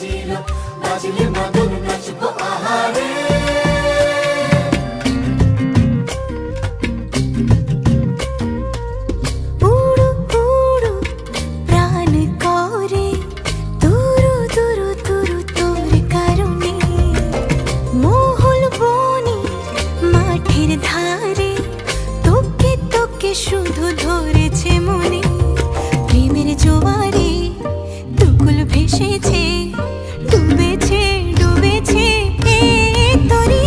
বাজিল বাজলে মদন নাচবো আহারে শুধু ধরেছে মনে প্রেমের জোয়ারে দুকুল ভেসেছে ডুবেছে ডুবেছে তরি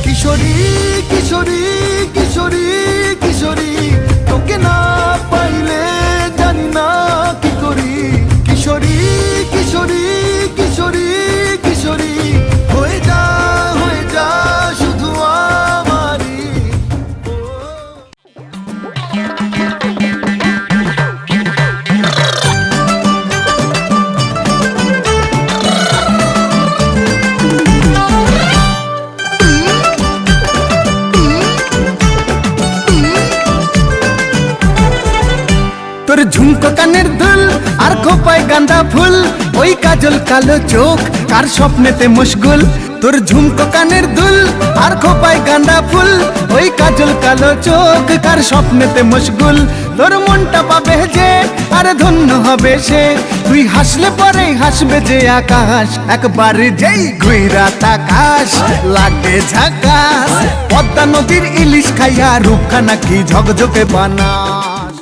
কিশোরী কিশোরী কিশোরী কিশোরী তোকে না পাইলে জানি না কি করি কিশোরী কিশোরী কিশোরী কিশোরী হয়ে যা শুধু আমারই তোর ঝুমকো কানের দুল আর খোপায় গাঁদা ফুল ওই কাজল কালো চোখ কার স্বপ্নেতে মুশগুল তোর ঝুমকো কানের দুল আর খোপায় গাঁদা ফুল ওই কাজল কালো চোখ কার স্বপ্নেতে মুশগুল তোর মনটা পাবে যে আর ধন্য হবে সে তুই হাসলে পরে হাসবে যে আকাশ একবার যেই ঘুইরা তাকাশ লাগে ঝাকাস পদ্মা নদীর ইলিশ খাইয়া রূপখানা কি ঝকঝকে বানাস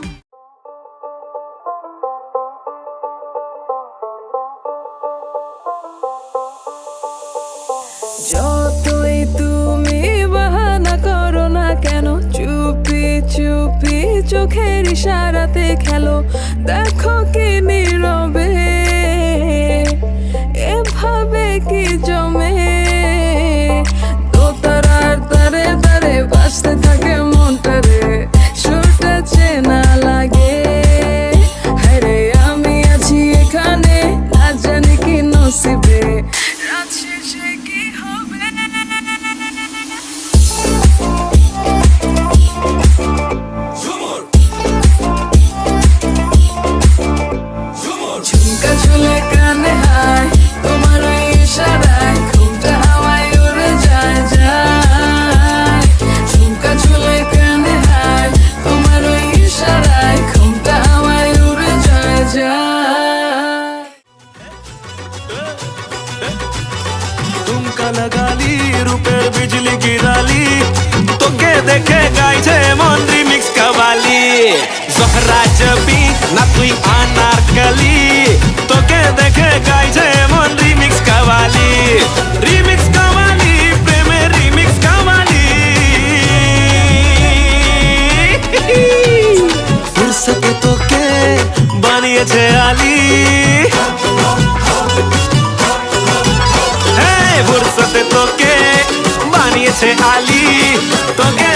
যতই তুমি বাহানা করো না কেন চুপি চুপি চোখের ইশারাতে খেলো দেখো কি নীরবে এভাবে কি জমে দোতারার তারে তারে বাজতে থাকে মনটারে সুরটা চেনা লাগে হরে আমি আছি এখানে না জানি কি নসিবে রাত শেষে কি হবে ঝুমকা ঝুলে কানে হায় তোমার ওই ইশারায় ঘুমটা হাওয়ায় উড়ে যায় যায় ঝুমকা ঝুলে কানে হায় তোমার ওই ইশারায় ঘুমটা হাওয়ায় উড়ে যায় যায় तुमका लगाली रूपेर बिजली गिराली তোকে দেখে গাইছে মন রিমিক্স কাওয়ালি জহরা জবি না তুই আনারকলি তোকে দেখে গাইছে মন রিমিক্স কাওয়ালি প্রেমের রিমিক্স কাওয়ালি ফুরসতে তোকে বানিয়েছে আলী ফুরসতে তোকে বানিয়েছে আলী তোকে